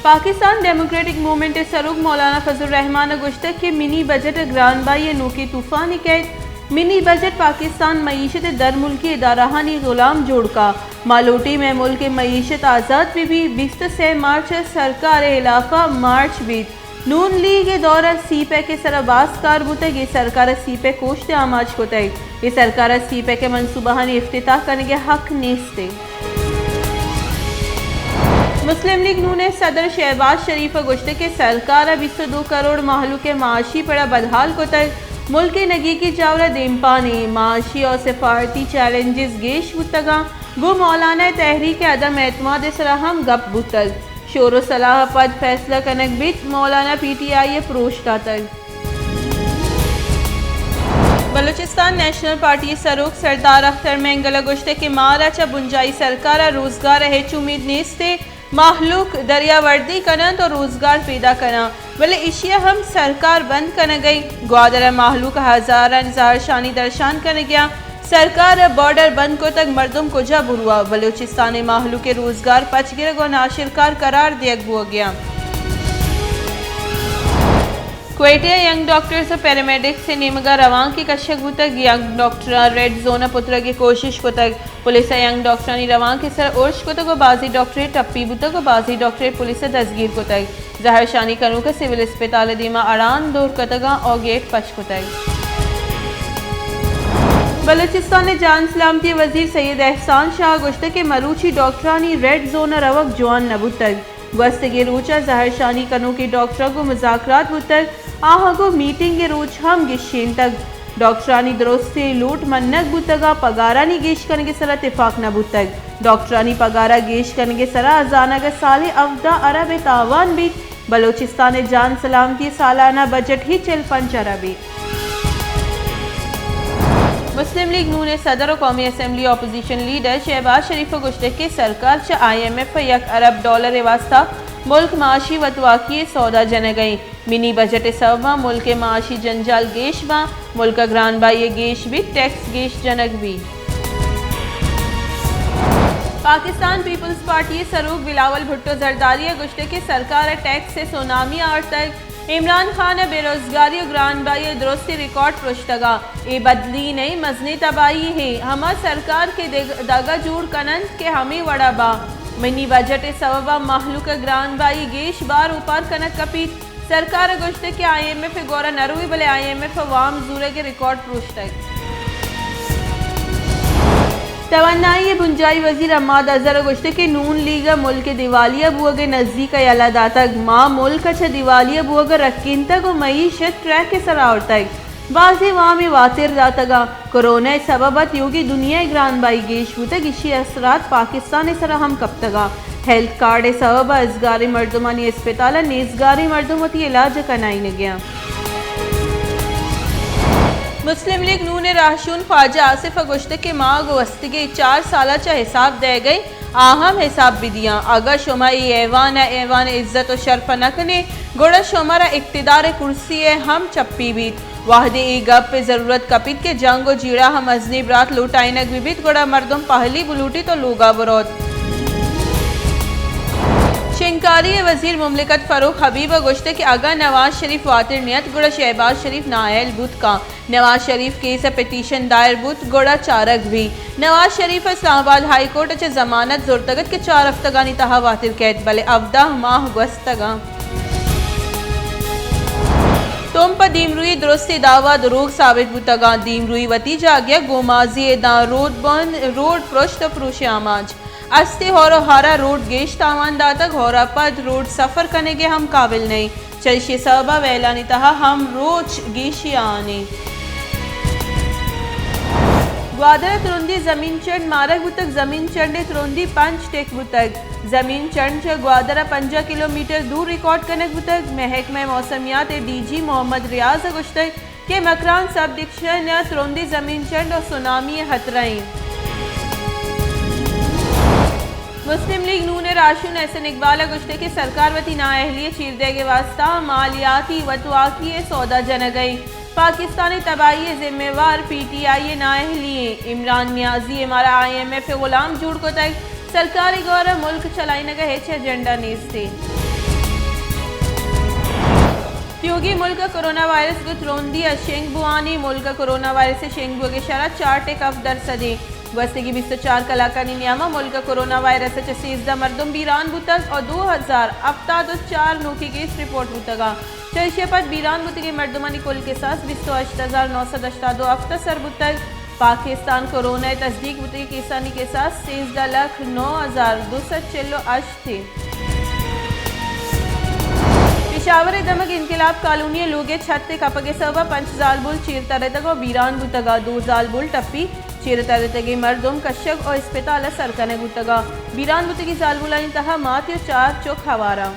Pakistan democratic movement सरूक मौलाना फजल रहमान गुश्तक के mini budget ग्रानबाई Noki तूफानी कैद मिनी बजट पाकिस्तान मईशत दर मुल्की इदाराहानी गुलाम जोड़का मालोटी में मुल्क मईशत आज़ाद भी 20 से मार्च सरकार इलाफा मार्च बीत नून लीग दौरा सीपे के सरबाज कार बुतगी सरकार सीपे कोश्त आमाज को तय ये सरकार सीपे के मनसूबाहानी इफ्तिताह करने के हक नेस्ते। मुस्लिम लीग नून सदर शहबाज शरीफ गुश्त के सरकार 22 करोड़ माहलू के माशी पड़ा बदहाल को तय मुल्क नगी की चावरा देमपाने माशी और सिफारती चैलेंजेस गेश बुतगा गो मौलाना तहरीक अदम एतमाद सराहम गप बुतल शोर सलाह पद फैसला कनक बित मौलाना PTI प्रोश्ता तक। बलूचिस्तान नेशनल पार्टी सरूक सरदार अख्तर मेंगला गुश्ते के मारा बुंजाई सरकार रोजगार हेच उम्मीद नेस्ते माहलूक दरियावर्दी कना तो रोजगार पैदा कना भले इशिया हम सरकार बंद करने गई ग्वादर माहलूक हजारा जार शानी दर्शान करने गया सरकार बॉर्डर बंद को तक मर्दुम को जब हुआ बलूचिस्तान माहलू के रोजगार पचगिरग और नाशिरकार करार दिया गया। क्वेटिया यंग डॉक्टर्स और पैरामेडिक्स से निमगा रवां की कशक बुतक यंग डॉक्टर रेड जोन पुत्र की कोशिश को तक पुलिस यंग डॉक्टरानी रवां के सर उर्श को तक बाजी डॉक्टर टप्पी बुतक और बाजी डॉक्टर पुलिस दसगीर को तक जहर शानी कनू का सिविल अस्पताल दीमा अड़ान दूर कतगा और गेट पच को तक। बलूचिस्तान जान सलामती वजीर सैयद एहसान शाह गुश्त के मरूची डॉक्टरानी रेड जोन रवक जवान नबुतक गस्त के रोचा जहर शानी कनू के डॉक्टर को मुजाकरात बुतक आहगो मीटिंग के रोज हम गिशेन तक डॉक्टरानी दुरुस्ती लूट मन्नक बुतगा पगारानी गेश करने के सरा इतफाक न बुतक डॉक्टरानी पगारा गेश करने के सरा अजाना के साले अवदा अरब तावान भी बलूचिस्तान जान सलामती सालाना बजट ही चल 5 अरबी। मुस्लिम लीग नून सदर और कौमी असम्बली अपोजिशन लीडर शहबाज शरीफ गुश्त के सरकार IMF $1 अरब वास्ता मुल्क माशी वतवाकी सौदा जन गई मिनी बजट सबा मुल्क माशी जंजाल गेश बा मुल्क ग्रानबाई गेश भी टैक्स गेश जनक भी। पाकिस्तान पीपल्स पार्टी सरूक बिलावल भुट्टो जरदारी गुश्त के सरकार टैक्स से सोनामी आर तक इमरान खान बेरोजगारी और ग्रानबाई दुरुस्ती रिकॉर्ड पुश्तगा ये बदली नहीं मजनी तबाही है हमा सरकार के दागा जोड़ कनन के हमें वड़ा बा मिनी बजट सबबा माहलूक ग्रानबाई गेश बार ऊपर कनक कपीत सरकार गुश्त के IMF गौरा नरुई भले IMF वाम जूरे के रिकॉर्ड पुश्तक। तवन्नाई बुंजाई वजीर अहमद अजहर गुश्त के नून लीग मुल्क दिवालिया बुअगे नजदीक अलादा तक माँ मुल्क दिवालिया बुअग रक्किन तक और मईशत ट्रैक के सरावर तक बाजी वाम वातिर दातगा कोरोना सबबत योगी दुनिया ग्रानबाई गेश तक इसी असरात पाकिस्तान सरा हम कब तगा हेल्थ कार्ड सबब असगारी मर्दुमानी अस्पताल नेजगारी मर्दुमती इलाज कनाई न गया। मुस्लिम लीग नून राशून ख्वाजा आसिफ गुश्त के माँ वस्ती के 4 साल हिसाब दे गई आहम हिसाब भी दिया अगर शुमा ऐवान इज्जत और शर्फ नखने गुड़ा शुमारा इक्तदार कुर्सी हम चप्पी बीत वाहदे ई गप पे जरूरत कपित के जंग जीड़ा हम अजनी बरात लूटाइनक विबित गुड़ा मर्दम पहली बुलूटी तो लोगा बरोत। शिंकारी वजीर मुमलिकत फरूक हबीब गुश्त के अगर नवाज शरीफ वातिर नियत गुड़ा शहबाज शरीफ नायल बुत का नवाज शरीफ केस पिटीशन दायर बुत गुड़ा चारक भी नवाज शरीफ इस्लामाबाद हाई कोर्ट अच्छे जमानत जुर्तगत के 4 हफ्तगानी तहा वातिर कैद भले अवदा माह गस्तगा तुम पर दीमरुई दुरुस्ती दावा दुरूग साबित बुतगा दीमरुई वती जा गया गोमाजी दा रोड पृष्ठ प्रुश आमाज अस्ते होरो हारा रोड गेश तावान दातक होरा पद रोड सफर करने के हम काबिल नहीं चलशे सबा वैलानी तहा हम रोज गेशी आने ग्वादर तुरुंदी जमीन चढ़ मारक बुतक जमीन चढ़ने तुरुंदी 5 टेक बुतक जमीन चढ़ ग्वादरा 15 किलोमीटर दूर रिकॉर्ड कनक बुतक महकमा मौसमियात DG मोहम्मद रियाज गुश्तक के मकरान सब डिक्शन तुरुंदी जमीन चढ़ और सुनामी हतराई। मुस्लिम लीग नून राशून एहसन इकबाल गुश्ते के सरकार वती नाअहलियत चीरदे के वास्ता मालियाती वतवाकी सौदा जन गई पाकिस्तानी तबाही जिम्मेवार PTI नाअहलिये इमरान नियाजी हमारा IMF गुलाम जुड़ को तक सरकारी गौरव मुल्क चलाई नगा हेच एजेंडा नेस्ते। त्योगी मुल्क कोरोना वायरस गुत रोंदी शेंग बुआनी मुल्क कोरोना वायरस शेंग बुआ के शरा 4 टेक अफ दर सदे वस्तगी 24 कलाकानी नियामा मुल्क कोरोना वायरस 13 मरदम बीरान बुतग और 2074 नोकी केस रिपोर्ट बुतगा चर्शेपत बीरान बुतगी मरदमानी कुल के साथ 28982 अफ्तर बुतग पाकिस्तान कोरोना तस्दीक बुतगी केसानी के साथ 13,09,246 थे। पेशावर दमक इनकलाब कॉलोनी लोगे छत्ते कपगे सबा 5 जालबुल चीर तरतगा बीरान बुतगा 2 जालबुल टप्पी चीर तरतगे मरदम कश्यक और अस्पताल सरकने बुतगा बीरान बुतगी जालबुला इंतहा मात 4 चौक हवारा।